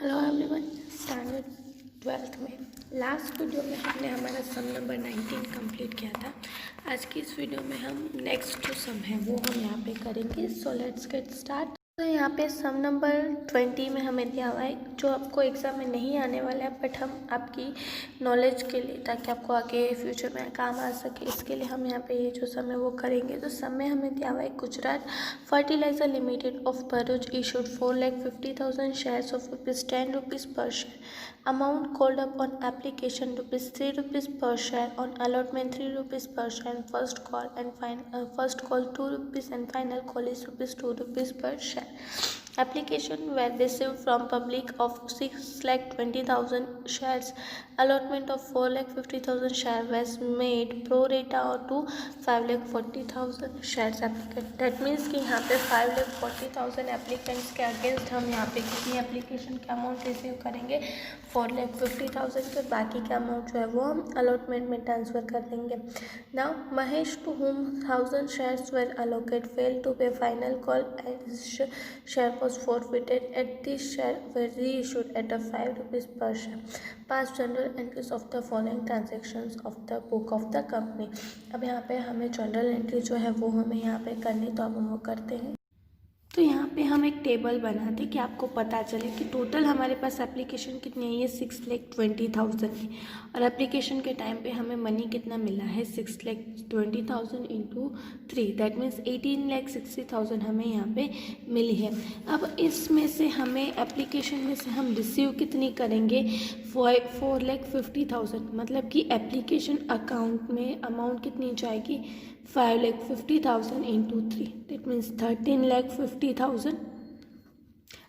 Hello everyone, standard 12th में last video में हमने हमारा सम नंबर 19 कंप्लीट किया था। आज की इस वीडियो में हम नेक्स्ट जो सम है वो हम यहाँ पे करेंगे। So let's get start. तो यहाँ पे सम नंबर 20 में हमें दिया हुआ है जो आपको एग्ज़ाम में नहीं आने वाला है, बट हम आपकी नॉलेज के लिए, ताकि आपको आगे फ्यूचर में काम आ सके, इसके लिए हम यहाँ पे ये जो सम है वो करेंगे। तो सम में हमें दिया हुआ है Gujarat fertiliser limited of Bharuch issued 4,50,000 shares of ₹10 per share. Amount called up on application ₹3 per share, on allotment ₹3 per share, and first call ₹2 and final call is ₹2 per share. Application were received from public of 6,20,000 shares. Allotment of 4,50,000 shares was made pro rata to 5,40,000 shares applicant. That means कि यहाँ पे 5,40,000 applicants के against हम यहाँ पे कितनी application का amount receive करेंगे, 4,50,000 के। बाकी का अमाउंट जो है वो हम अलॉटमेंट में ट्रांसफ़र कर देंगे। Now Mahesh to home 1,000 shares were allocate fail to pay final call and share was forfeited at this share were reissued at a ₹5 per share. Pass journal entries of the following transactions of the book of the company. अब यहाँ पे हमें general entry जो है वो हमें यहाँ पे करनी, तो अब हम वो करते हैं। तो यहाँ पे हम एक टेबल बनाते कि आपको पता चले कि टोटल हमारे पास एप्लीकेशन कितनी है, ये 6,20,000 की, और एप्लीकेशन के टाइम पे हमें मनी कितना मिला है, 6,20,000 इंटू 3, दैट मीन्स 18,60,000 हमें यहाँ पे मिली है। अब इसमें से हमें एप्लीकेशन में से हम रिसीव कितनी करेंगे, 4,50,000, मतलब कि एप्लीकेशन अकाउंट में अमाउंट कितनी जाएगी, 5,50,000 इंटू 3, दैट मीन्स 13,50,000।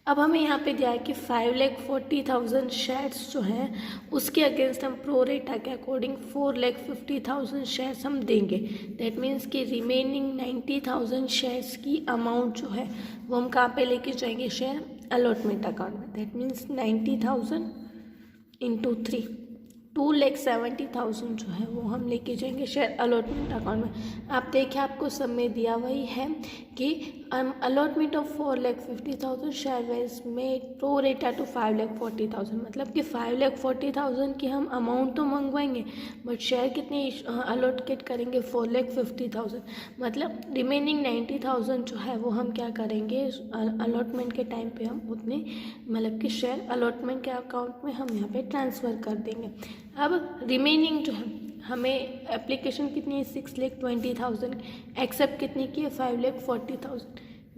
अब हमें यहाँ पे दिया है कि 5,40,000 शेयर्स जो हैं उसके अगेंस्ट हम प्रो रेटा के अकॉर्डिंग 4,50,000 शेयर्स हम देंगे। दैट मीन्स कि रिमेनिंग 90,000 शेयर्स की अमाउंट जो है वो हम कहाँ पे लेके जाएंगे, शेयर अलॉटमेंट अकाउंट में। दैट मीन्स 90,000 इंटू 3, 2,70,000 जो है वो हम लेके जाएंगे शेयर अलॉटमेंट अकाउंट में। आप देखिए आपको सब में दिया वही है कि allotment of 4,50,000 share were made pro rata to 5,40,000, मतलब कि 5,40,000 की हम अमाउंट तो मंगवाएंगे, बट शेयर कितने अलॉटकेट करेंगे, 4,50,000, मतलब रिमेनिंग 90,000 जो है वो हम क्या करेंगे, अलॉटमेंट के टाइम पे हम उतने, मतलब कि शेयर अलॉटमेंट के अकाउंट में हम यहाँ पे ट्रांसफ़र कर देंगे। अब रिमेनिंग जो है हमें एप्लीकेशन कितनी है, 6,20,000, एक्सेप्ट कितनी की है, 5,40,000,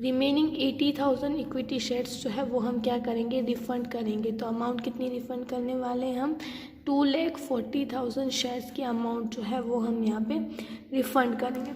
रिमेनिंग 80,000 इक्विटी शेयर्स जो है वो हम क्या करेंगे, रिफ़ंड करेंगे। तो अमाउंट कितनी रिफ़ंड करने वाले हैं हम, 2,40,000 शेयर्स की अमाउंट जो है वो हम यहाँ पे रिफ़ंड करेंगे।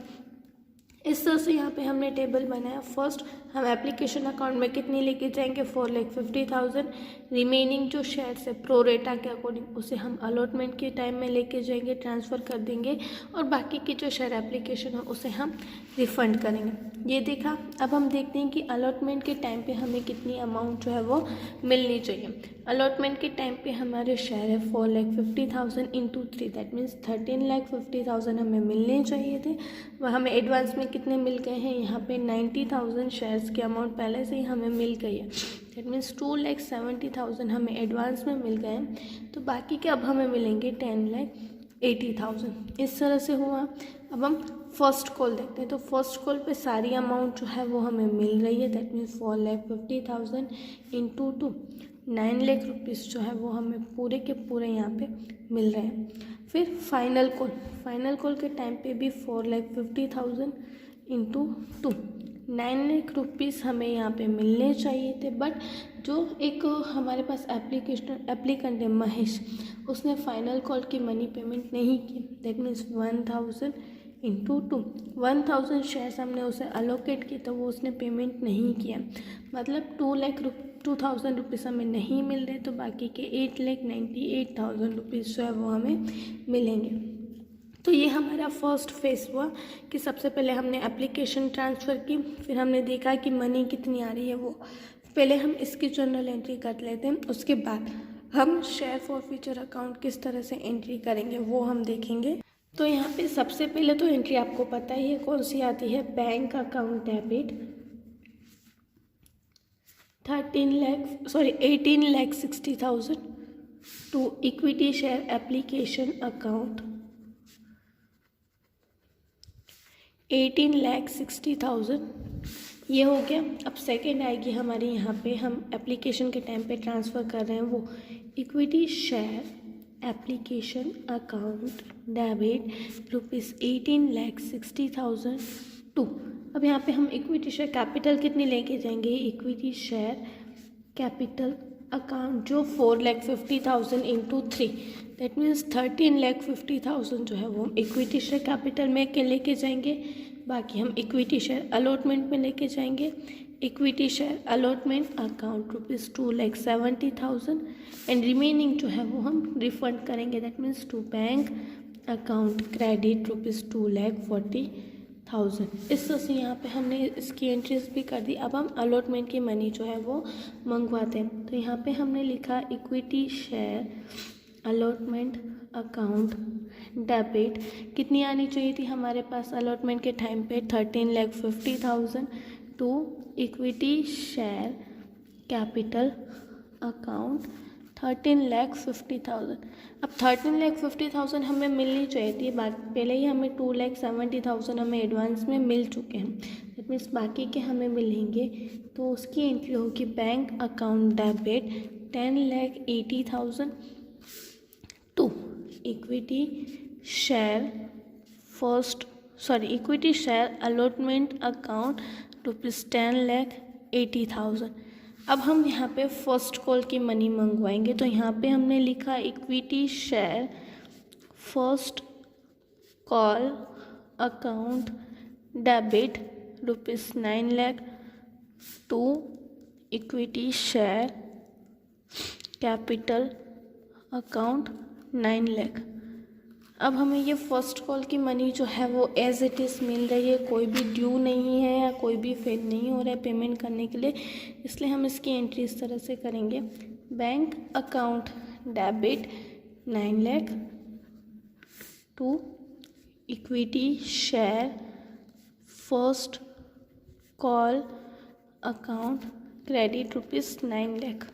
इस तरह से यहाँ पे हमने टेबल बनाया। फर्स्ट हम एप्लीकेशन अकाउंट में कितनी लेके जाएंगे, 4,50,000, रिमेनिंग जो शेयर्स है प्रो रेटा के अकॉर्डिंग उसे हम अलॉटमेंट के टाइम में लेके जाएंगे, ट्रांसफ़र कर देंगे, और बाकी की जो शेयर एप्लीकेशन है उसे हम रिफ़ंड करेंगे। ये देखा। अब हम देखते हैं कि अलॉटमेंट के टाइम पे हमें कितनी अमाउंट जो है वो मिलनी चाहिए। अलॉटमेंट के टाइम पे हमारे शेयर है 4,50,000 इंटू 3, दैट मीन्स 13,50,000 हमें मिलने चाहिए थे। वह हमें एडवांस में कितने मिल गए हैं, यहाँ पे 90,000 शेयर्स की अमाउंट पहले से ही हमें मिल गई है। दैट मीन्स 2,70,000 हमें एडवांस में मिल गए हैं, तो बाकी के अब हमें मिलेंगे 10,80,000। इस तरह से हुआ। अब हम फर्स्ट कॉल देखते हैं। तो फर्स्ट कॉल पे सारी अमाउंट जो है वो हमें मिल रही है, that means 4,50,000 into 2, 9 lakh rupees जो है वो हमें पूरे के पूरे यहाँ पे मिल रहे हैं। फिर फाइनल कॉल के टाइम पे भी 4,50,000 इंटू 2, 9 लाख रुपीज़ हमें यहाँ पे मिलने चाहिए थे, बट जो एक हमारे पास एप्लीकेंट है महेश, उसने फाइनल कॉल की मनी पेमेंट नहीं की। दैट मीन्स 1,000 इंटू 2, 1,000 शेयर्स हमने उसे अलोकेट की, तो वो उसने पेमेंट नहीं किया, मतलब 2,000 रुपीज़ हमें नहीं मिल रहे, तो बाकी के 8,98,000 रुपीज़ जो है वो हमें मिलेंगे। तो ये हमारा फर्स्ट फेस हुआ कि सबसे पहले हमने एप्लीकेशन ट्रांसफ़र की, फिर हमने देखा कि मनी कितनी आ रही है वो, पहले हम इसकी जनरल एंट्री कर लेते हैं, उसके बाद हम शेयर फॉर फ्यूचर अकाउंट किस तरह से एंट्री करेंगे वो हम देखेंगे। तो यहाँ पे सबसे पहले तो एंट्री आपको पता ही है कौन सी आती है, bank account debit, 18,60,000 to equity share application account 18,60,000 ये हो गया। अब सेकंड आएगी हमारी, यहाँ पे हम एप्लीकेशन के टाइम पे ट्रांसफ़र कर रहे हैं वो equity share application account debit ₹18,60,000 to. अब यहाँ पे हम इक्विटी शेयर कैपिटल कितनी लेके जाएंगे, इक्विटी शेयर कैपिटल अकाउंट जो 4,50,000 इंटू 3 दैट मीन्स 13,50,000 जो है वो इक्विटी शेयर कैपिटल में के लेके जाएंगे। बाकी हम इक्विटी शेयर अलॉटमेंट में लेके जाएंगे। Equity share allotment account ₹2,70,000 and remaining जो है वो हम रिफंड करेंगे that means to bank account credit ₹2,40,000। इस तरह से यहाँ पे हमने इसकी एंट्रीज भी कर दी। अब हम अलॉटमेंट की मनी जो है वो मंगवाते हैं। तो यहाँ पे हमने लिखा equity share allotment account debit कितनी आनी चाहिए थी हमारे पास अलॉटमेंट के टाइम पे 13,50,000 to equity share capital account 13,50,000। अब 13,50,000 हमें मिलनी चाहिए थी, पहले ही हमें 2,70,000 हमें एडवांस में मिल चुके हैं। दैट मीन्स बाकी के हमें मिलेंगे, तो उसकी एंट्री होगी bank account debit 10,80,000 to equity share equity share allotment account ₹10,80,000। अब हम यहाँ पे फर्स्ट कॉल की मनी मंगवाएंगे। तो यहाँ पे हमने लिखा equity share first call account debit ₹9 lakh to equity share capital account 9 lakh. अब हमें ये फर्स्ट कॉल की मनी जो है वो एज इट इज़ मिल रही है, कोई भी ड्यू नहीं है या कोई भी फेल नहीं हो रहा है पेमेंट करने के लिए, इसलिए हम इसकी एंट्री इस तरह से करेंगे। Bank account debit 9 lakh to equity share first call account credit ₹9 lakh.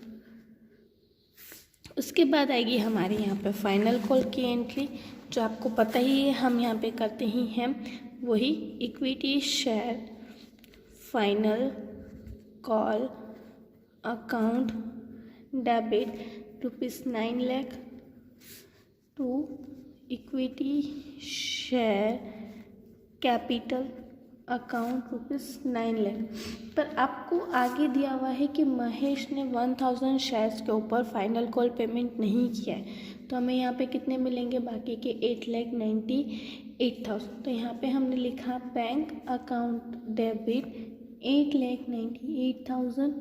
उसके बाद आएगी हमारे यहाँ पे फाइनल कॉल की एंट्री, जो आपको पता ही है हम यहाँ पे करते ही हैं, वही equity share final call account debit ₹9 lakh to equity share capital account ₹9 lakh. पर आपको आगे दिया हुआ है कि महेश ने 1000 शेयर्स के ऊपर फाइनल कॉल पेमेंट नहीं किया है, तो हमें यहाँ पे कितने मिलेंगे, बाकी के 8,98,000। तो यहाँ पे हमने लिखा bank account debit 8,98,000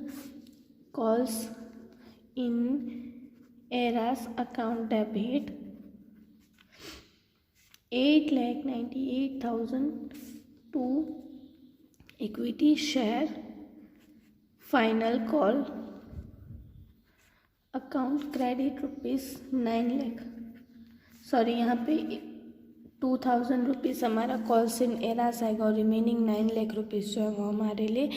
calls in arrears account debit 8,98,000 to equity share final call account credit ₹9 lakh. यहाँ पे 2,000 रुपीज़ हमारा कॉल्स इन एरास आएगा और रिमेनिंग 9 लाख रुपीज़ जो है वो हमारे लिए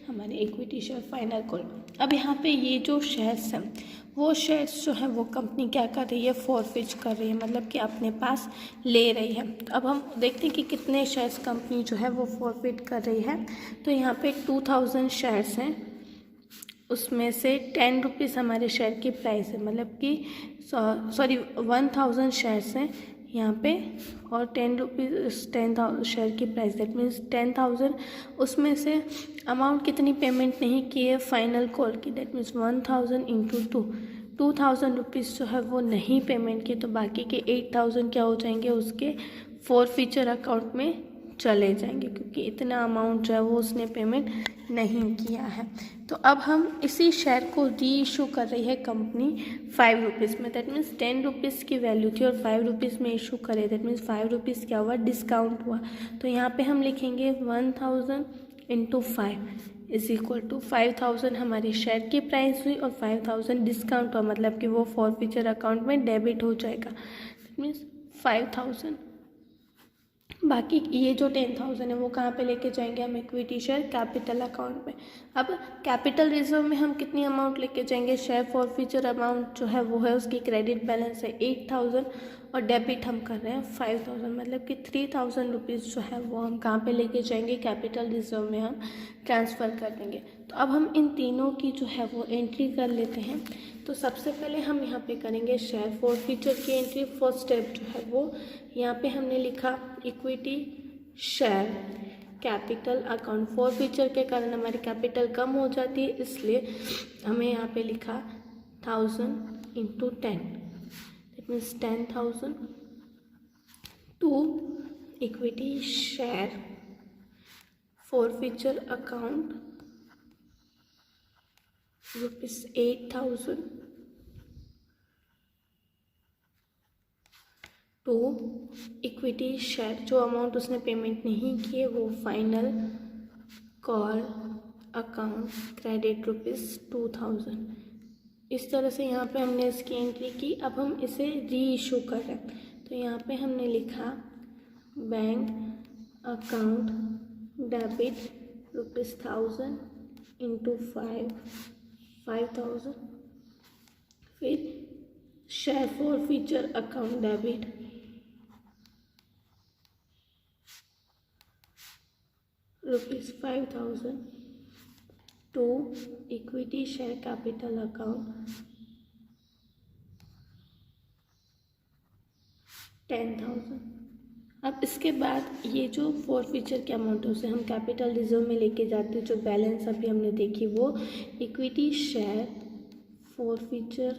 हमारे इक्विटी शेयर फाइनल कॉल। अब यहाँ पे ये जो शेयर्स हैं वो शेयर्स जो है वो कंपनी क्या कर रही है, फॉरफिट कर रही है, मतलब कि अपने पास ले रही है। तो अब हम देखते हैं कि कितने शेयर्स कंपनी जो है वो फॉरफिट कर रही है। तो यहाँ पे 2,000 शेयर्स हैं, उसमें से 10 रुपीज़ हमारे शेयर की प्राइस है, मतलब कि 1,000 शेयर्स हैं यहाँ पे और 10 रुपीज़ 10,000 शेयर की प्राइस, दैट मीन्स 10,000। उसमें से अमाउंट कितनी पेमेंट नहीं की है फाइनल कॉल की, दैट मीन्स 1,000 इंटू 2,000 रुपीज़ जो है वो नहीं पेमेंट की, तो बाकी के 8,000 क्या हो जाएंगे, उसके फॉरफीचर अकाउंट में चले जाएंगे, क्योंकि इतना अमाउंट जो है वो उसने पेमेंट नहीं किया है। तो अब हम इसी शेयर को री इशू कर रही है कंपनी 5 रुपीज़ में, दैट मीन्स 10 रुपीज़ की वैल्यू थी और 5 रुपीज़ में इशू करे, दैट मीन्स 5 रुपीज़ क्या हुआ, डिस्काउंट हुआ। तो यहाँ पे हम लिखेंगे 1,000 इंटू 5 इज इक्वल टू 5,000 हमारी शेयर की प्राइस हुई और 5,000 डिस्काउंट हुआ, मतलब कि वो फॉरफीचर अकाउंट में डेबिट हो जाएगा। दैट मीन्स 5,000 बाकी ये जो 10,000 है वो कहाँ पे लेके जाएंगे हम, इक्विटी शेयर कैपिटल अकाउंट में। अब कैपिटल रिजर्व में हम कितनी अमाउंट लेके जाएंगे, शेयर फॉर फ्यूचर अमाउंट जो है वो है, उसकी क्रेडिट बैलेंस है 8,000 और डेबिट हम कर रहे हैं 5,000, मतलब कि 3,000 रुपीज़ जो है वो हम कहाँ पे लेके जाएंगे, कैपिटल रिजर्व में हम ट्रांसफ़र कर देंगे। तो अब हम इन तीनों की जो है वो एंट्री कर लेते हैं। तो सबसे पहले हम यहाँ पे करेंगे शेयर फॉर फ्यूचर की एंट्री। फर्स्ट स्टेप जो है वो यहाँ पे हमने लिखा equity share capital account. For future के कारण हमारी कैपिटल कम हो जाती है, इसलिए हमें यहाँ पे लिखा 1000 into 10, that means 10,000 to equity share forfeiture account ₹8,000 to equity share, जो अमाउंट उसने पेमेंट नहीं किए वो फाइनल कॉल अकाउंट क्रेडिट ₹2,000। इस तरह से यहाँ पे हमने इसकी एंट्री की। अब हम इसे री इशू कर रहे हैं, तो यहाँ पे हमने लिखा बैंक अकाउंट डेबिट ₹1,000 इंटू 5,000, फिर share forfeiture account debit ₹5,000 to equity share capital account 10,000। अब इसके बाद ये जो फॉर फ्यूचर के अमाउंट है उसे हम कैपिटल रिजर्व में लेके जाते हैं। जो बैलेंस अभी हमने देखी वो equity share forfeiture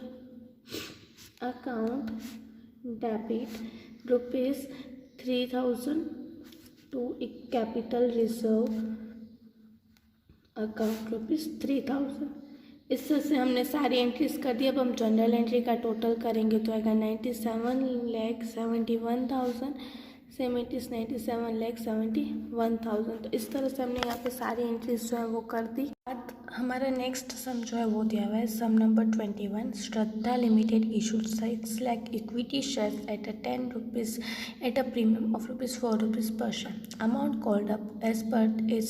account debit ₹3,000 to capital reserve account ₹3,000। इस तरह से हमने सारी एंट्रीज कर दी। अब हम जनरल एंट्री का टोटल करेंगे तो आएगा 97,71,000, सेम इट इज़ 97,71,000। तो इस तरह से हमने यहाँ पे सारी एंट्रीज जो है वो कर दी। बाद हमारा नेक्स्ट सम जो है वो दिया हुआ है, sum number 21। Shraddha limited issued 6 lakh equity shares at ₹10 at a premium of ₹4 per share. Amount called up as per is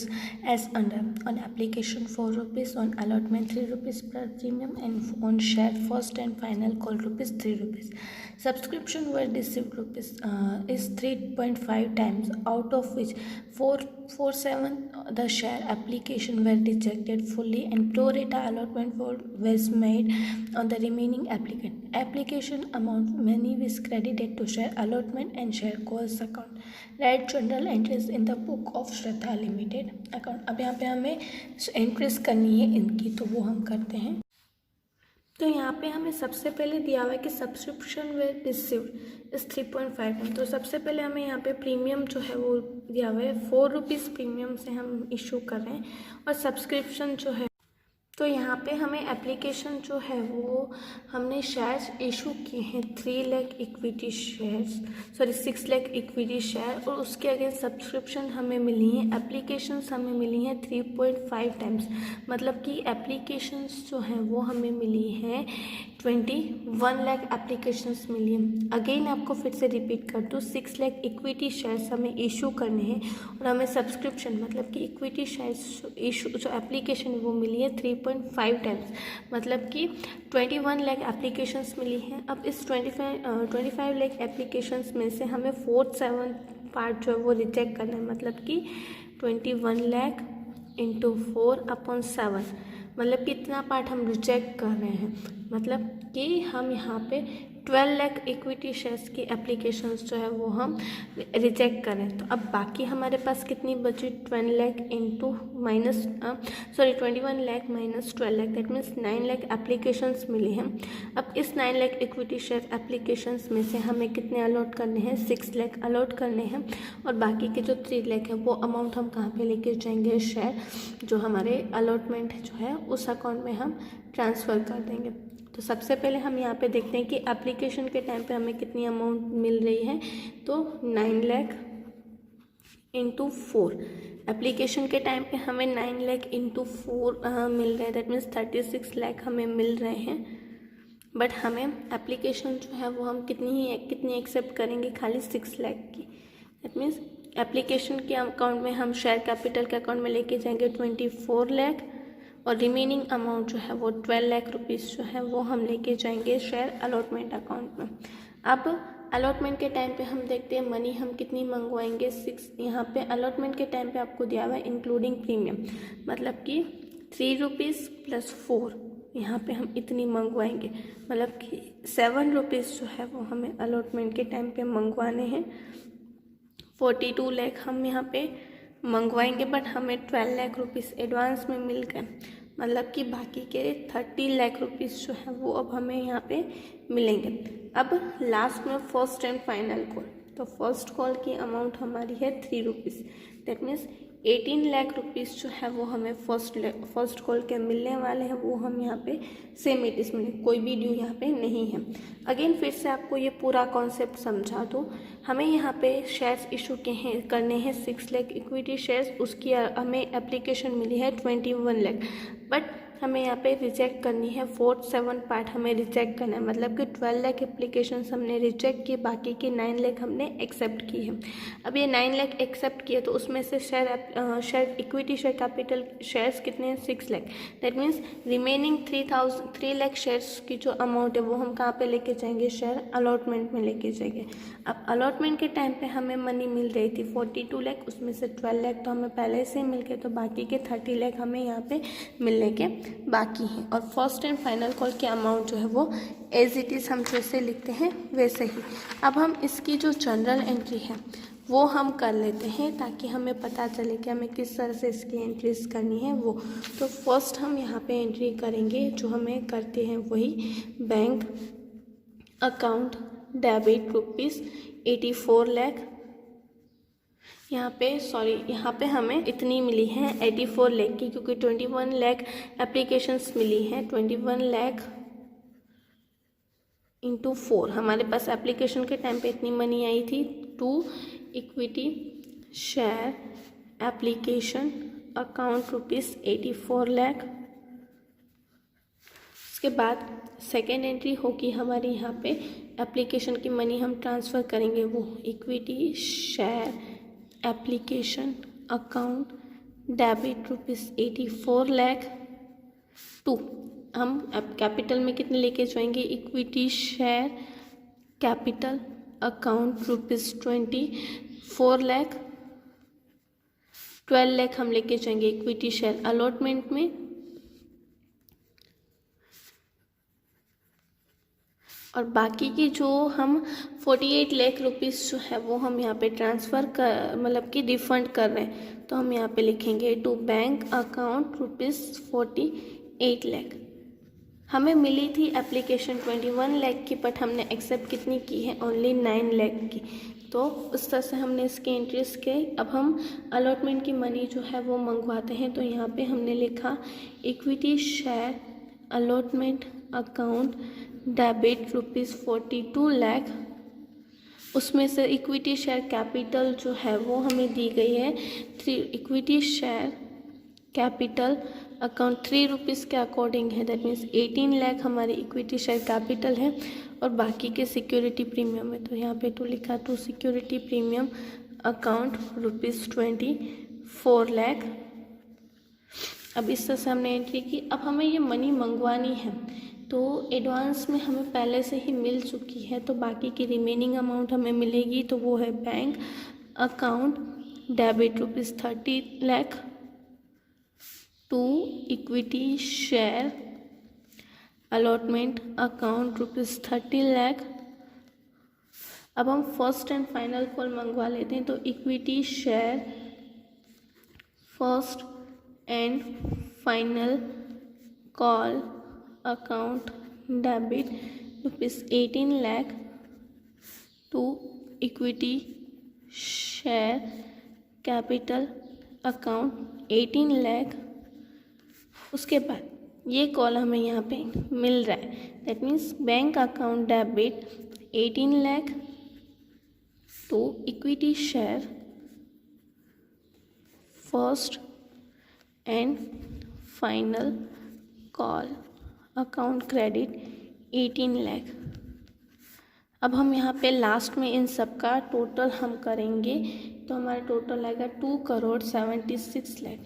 as under. On application ₹4, on allotment ₹3 per premium, and on share first and final call ₹3. Subscription were received is 3.5 times, out of which 4.7 the share application were rejected fully, and pro rata allotment was made on the remaining applicant. Application amount money was credited to share allotment and share cost account. Write journal entries in the book of Shraddha limited account. अब यहाँ पे हमें entries करनी है इनकी, तो वो हम करते हैं। तो यहाँ पे हमें सबसे पहले दिया हुआ है कि सब्सक्रिप्शन वेर रिसीव्ड इस 3.5। तो सबसे पहले हमें यहाँ पे प्रीमियम जो है वो दिया हुआ है, ₹4 प्रीमियम से हम इशू कर रहे हैं। और सब्सक्रिप्शन जो है, तो यहाँ पे हमें एप्लीकेशन जो है वो हमने शेयर्स इशू किए हैं 3 lakh equity shares, 6 lakh equity share, और उसके अगेंस्ट सब्सक्रिप्शन हमें मिली हैं, एप्लीकेशंस हमें मिली हैं 3.5 टाइम्स, मतलब कि एप्लीकेशंस जो हैं वो हमें मिली हैं 21 लाख एप्लीकेशंस मिली हैं। अगेन आपको फिर से रिपीट कर दूँ, 6 लाख इक्विटी शेयर्स हमें इशू करने हैं और हमें सब्सक्रिप्शन मतलब कि इक्विटी शेयर्स इशू जो एप्लीकेशन वो मिली है 3.5 टाइम्स, मतलब कि 21 लाख एप्लीकेशंस मिली हैं। अब इस 25 लाख एप्लीकेशंस में से हमें 4/7 पार्ट जो है वो रिजेक्ट करना है, मतलब कि 21 लाख इंटू 4/7, मतलब कि इतना पार्ट हम रिजेक्ट कर रहे हैं, मतलब कि हम यहाँ पे 12 लाख इक्विटी शेयर्स की एप्लीकेशंस जो है वो हम रिजेक्ट करें। तो अब बाकी हमारे पास कितनी बची, 21 lakh minus 12 lakh, that means 9 lakh applications मिली हैं। अब इस 9 लाख इक्विटी शेयर एप्लीकेशंस में से हमें कितने अलॉट करने हैं, 6 लाख अलॉट करने हैं, और बाकी के जो 3 लाख है वो अमाउंट हम कहाँ पे लेके जाएंगे, शेयर जो हमारे अलॉटमेंट जो है उस अकाउंट में हम ट्रांसफ़र कर देंगे। तो सबसे पहले हम यहाँ पे देखते हैं कि एप्लीकेशन के टाइम पे हमें कितनी अमाउंट मिल रही है, तो 9 लाख इंटू 4, एप्लीकेशन के टाइम पे हमें 9 लाख इंटू 4 मिल रहे हैं, दैट मीन्स 36 लाख हमें मिल रहे हैं। बट हमें एप्लीकेशन जो है वो हम कितनी एक्सेप्ट करेंगे, खाली 6 लाख की, दैट मीन्स एप्लीकेशन के अकाउंट में हम शेयर कैपिटल के अकाउंट में लेके जाएंगे 24 लाख, और रिमेनिंग अमाउंट जो है वो 12 लाख रुपीज़ जो है वो हम लेके जाएंगे शेयर अलॉटमेंट अकाउंट में। अब अलॉटमेंट के टाइम पे हम देखते हैं मनी हम कितनी मंगवाएंगे। 6 यहाँ पे अलॉटमेंट के टाइम पे आपको दिया हुआ है इंक्लूडिंग प्रीमियम, मतलब कि 3 रुपीज़ प्लस 4, यहाँ पे हम इतनी मंगवाएंगे, मतलब कि 7 रुपीज़ जो है वो हमें अलॉटमेंट के टाइम पे मंगवाने हैं। 42 लाख हम यहाँ पे मंगवाएंगे, बट हमें 12 लाख रुपीज़ एडवांस में मिल गए, मतलब कि बाकी के 30 लाख रुपीज़ जो है वो अब हमें यहाँ पे मिलेंगे। अब लास्ट में फर्स्ट एंड फाइनल कॉल, तो फर्स्ट कॉल की अमाउंट हमारी है 3 rupees, that means 18 lakh rupees जो है वो हमें फर्स्ट कॉल के मिलने वाले हैं, वो हम यहाँ पे सेम इट इज मिले, कोई भी ड्यू यहाँ पे नहीं है। अगेन फिर से आपको ये पूरा कॉन्सेप्ट समझा दूँ। हमें यहाँ पे शेयर्स इशू करने हैं 6 लाख इक्विटी शेयर्स, उसकी हमें एप्लीकेशन मिली है 21 लाख, बट हमें यहाँ पे रिजेक्ट करनी है 4/7 पार्ट हमें रिजेक्ट करना है, मतलब कि 12 लाख एप्लीकेशन हमने रिजेक्ट किए, बाकी के 9 लाख हमने एक्सेप्ट की है। अब ये 9 लाख एक्सेप्ट किए तो उसमें से share equity share capital shares कितने हैं 6 lakh, that means remaining 3 lakh shares की जो अमाउंट है वो हम कहाँ पे लेके जाएंगे, शेयर अलॉटमेंट में लेके जाएंगे। अब अलॉटमेंट के टाइम पे हमें मनी मिल रही थी 42 लाख, उसमें से 12 लाख तो हमें पहले से मिल गए, तो बाकी के 30 लाख हमें यहाँ पे मिलने के बाकी हैं। और फर्स्ट एंड फाइनल कॉल की अमाउंट जो है वो एज इट इज़ हम जैसे लिखते हैं वैसे ही। अब हम इसकी जो जनरल एंट्री है वो हम कर लेते हैं, ताकि हमें पता चले कि हमें किस तरह से इसकी एंट्रीज करनी है वो। तो फर्स्ट हम यहाँ पे एंट्री करेंगे, जो हमें करते हैं वही bank account debit rupees 84 lakh, यहाँ पे हमें इतनी मिली है 84 लाख की, क्योंकि 21 लाख एप्लीकेशंस मिली हैं। 21 लाख इंटू 4 हमारे पास एप्लीकेशन के टाइम पे इतनी मनी आई थी। 2 equity share application account rupees 84 lakh. उसके बाद सेकेंड एंट्री होगी हमारी, यहाँ पे एप्लीकेशन की मनी हम ट्रांसफ़र करेंगे, वो equity share application account debit rupees 84 lakh. 2 हम कैपिटल में कितने लेके जाएंगे, equity share capital account rupees 24 lakh. 12 lakh हम लेके जाएंगे इक्विटी शेयर अलॉटमेंट में, और बाकी की जो हम 48 लाख रुपीज़ जो है वो हम यहाँ पे ट्रांसफ़र कर, मतलब कि रिफ़ंड कर रहे हैं, तो हम यहाँ पे लिखेंगे to bank account rupees 48 lakh. हमें मिली थी एप्लीकेशन 21 लाख की, बट हमने एक्सेप्ट कितनी की है, ओनली 9 लाख की, तो उस तरह से हमने इसके इंटरेस्ट के। अब हम अलॉटमेंट की मनी जो है वो मंगवाते हैं, तो यहाँ पे हमने लिखा equity share allotment account debit rupees 42 lakh. उसमें से इक्विटी शेयर कैपिटल जो है वो हमें दी गई है 3 equity share capital account 3 rupees के अकॉर्डिंग है, दैट मीन्स 18 लाख हमारी इक्विटी शेयर कैपिटल है, और बाकी के सिक्योरिटी प्रीमियम है, तो यहाँ पे तो लिखा तो security premium account rupees 24 lakh. अब इस तरह से हमने एंट्री की। अब हमें ये मनी मंगवानी है, तो एडवांस में हमें पहले से ही मिल चुकी है, तो बाकी की रिमेनिंग अमाउंट हमें मिलेगी, तो वो है bank account debit rupees 30 lakh to equity share allotment account rupees 30 lakh. अब हम फर्स्ट एंड फाइनल कॉल मंगवा लेते हैं, तो equity share first and final call account debit rupees 18 lakh to equity share capital account 18 lakh. उसके बाद ये कॉल हमें यहाँ पे मिल रहा है, that means bank account debit 18 lakh to equity share first and final call account credit 18 lakh. अब हम यहाँ पे लास्ट में इन सब का टोटल हम करेंगे तो हमारा टोटल आएगा 2,76,00,000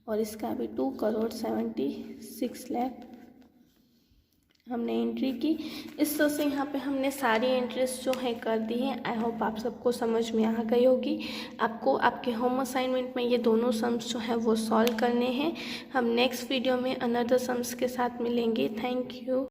और इसका भी 2,76,00,000 हमने एंट्री की। इस तरह से यहाँ पे हमने सारी एंट्रीज जो है कर दी हैं। आई होप आप सबको समझ में आ गई होगी। आपको आपके होम असाइनमेंट में ये दोनों सम्स जो हैं वो सॉल्व करने हैं। हम नेक्स्ट वीडियो में अनदर सम्स के साथ मिलेंगे। Thank you.